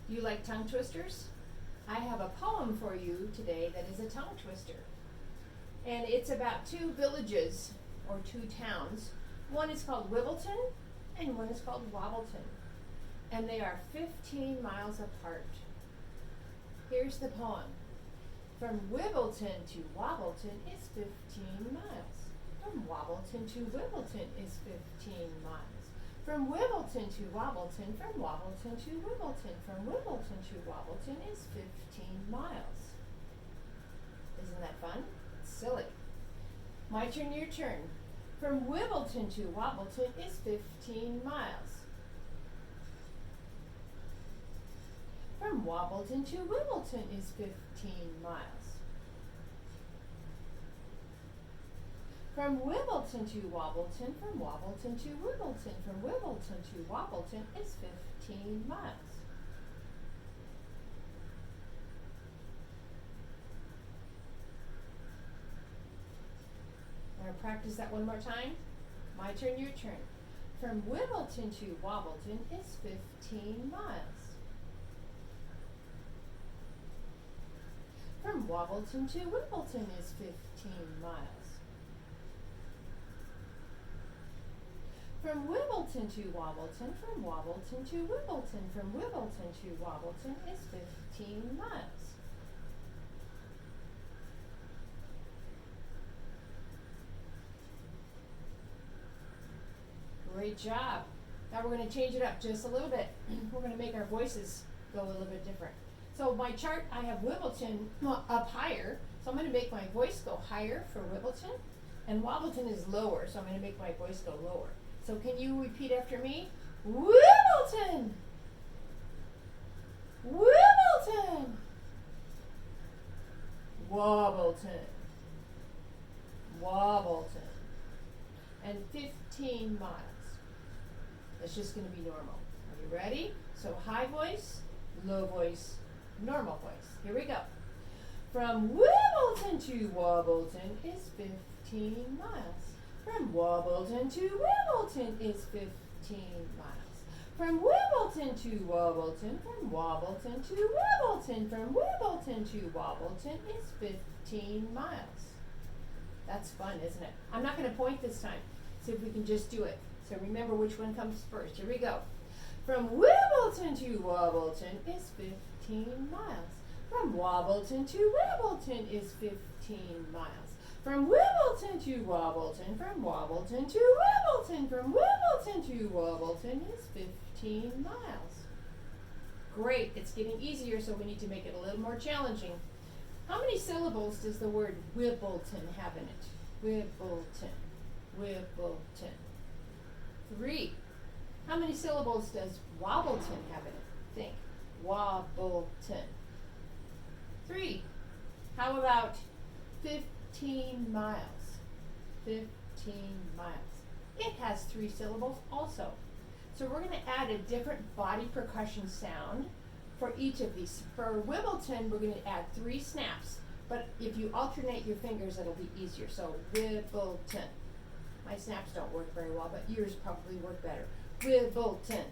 Do you like tongue twisters? I have a poem for you today that is a tongue twister. And it's about two villages, or two towns. One is called Wibbleton, and one is called Wobbleton. And they are 15 miles apart. Here's the poem. From Wibbleton to Wobbleton is 15 miles. From Wobbleton to Wibbleton is 15 miles. From Wibbleton to Wobbleton, from Wobbleton to Wibbleton, from Wibbleton to Wobbleton is 15 miles. Isn't that fun? It's silly. My turn, your turn. From Wibbleton to Wobbleton is 15 miles. From Wobbleton to Wibbleton is 15 miles. From Wibbleton to Wobbleton, from Wobbleton to Wibbleton, from Wibbleton to Wobbleton is 15 miles. Want to practice that one more time? My turn, your turn. From Wibbleton to Wobbleton is 15 miles. From Wobbleton to Wibbleton is 15 miles. From Wibbleton to Wobbleton, from Wobbleton to Wibbleton, from Wibbleton to Wobbleton is 15 miles. Great job. Now we're going to change it up just a little bit. We're going to make our voices go a little bit different. So my chart, I have Wibbleton up higher, so I'm going to make my voice go higher for Wibbleton, and Wobbleton is lower, so I'm going to make my voice go lower. So can you repeat after me? Wibbleton! Wibbleton! Wobbleton! Wobbleton. And 15 miles. That's just going to be normal. Are you ready? So high voice, low voice, normal voice. Here we go. From Wibbleton to Wobbleton is 15 miles. From Wobbleton to Wibbleton is 15 miles. From Wibbleton to Wobbleton, from Wobbleton to Wibbleton, from Wibbleton to Wobbleton is 15 miles. That's fun, isn't it? I'm not going to point this time. See if we can just do it. So remember which one comes first. Here we go. From Wibbleton to Wobbleton is 15 miles. From Wobbleton to Wibbleton is 15 miles. From Wibbleton to Wobbleton, from Wobbleton to Wibbleton, from Wibbleton to Wobbleton is 15 miles. Great, it's getting easier, so we need to make it a little more challenging. How many syllables does the word Wibbleton have in it? Wibbleton, Wibbleton. 3. How many syllables does Wobbleton have in it? Think. Wobbleton. 3. How about 15 miles? 15 miles. It has 3 syllables also. So we're going to add a different body percussion sound for each of these. For Wibbleton, we're going to add 3 snaps. But if you alternate your fingers, it'll be easier. So Wibbleton. My snaps don't work very well, but yours probably work better. Wibbleton.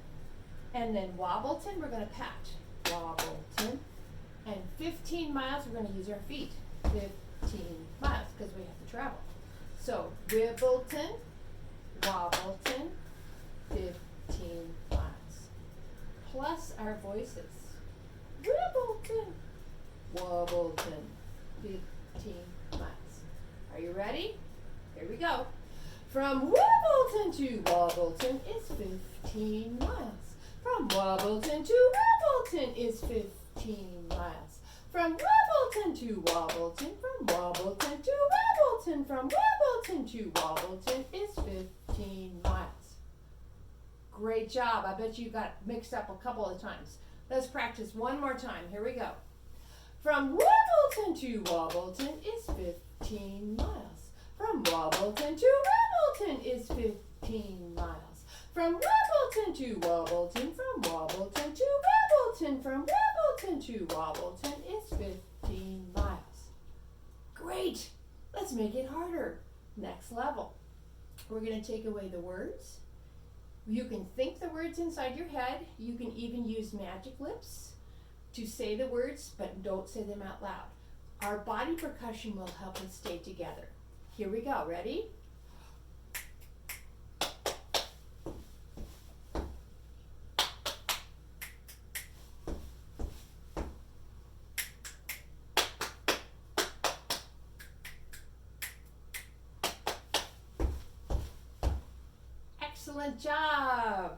And then Wobbleton, we're going to pat. Wobbleton. And 15 miles, we're going to use our feet. 15 miles, because we have to travel. So Wibbleton, Wobbleton, 15 miles. Plus our voices. Wibbleton, Wobbleton, 15 miles. Are you ready? Here we go. From Wibbleton to Wobbleton is 15 miles. From Wobbleton to Wibbleton is 15 miles. From Wibbleton to Wobbleton, from Wobbleton to Wibbleton, from Wibbleton to Wobbleton is 15 miles. Great job. I bet you got mixed up a couple of times. Let's practice one more time. Here we go. From Wibbleton to Wobbleton is 15 miles. From Wobbleton to Wibbleton is 15 miles. From Wibbleton to Wobbleton, from Wobbleton to Wibbleton, from Wibbleton to Wobbleton is 15 miles. Great! Let's make it harder. Next level. We're going to take away the words. You can think the words inside your head. You can even use magic lips. to say the words, but don't say them out loud. Our body percussion will help us stay together. Here we go. Ready? Excellent job.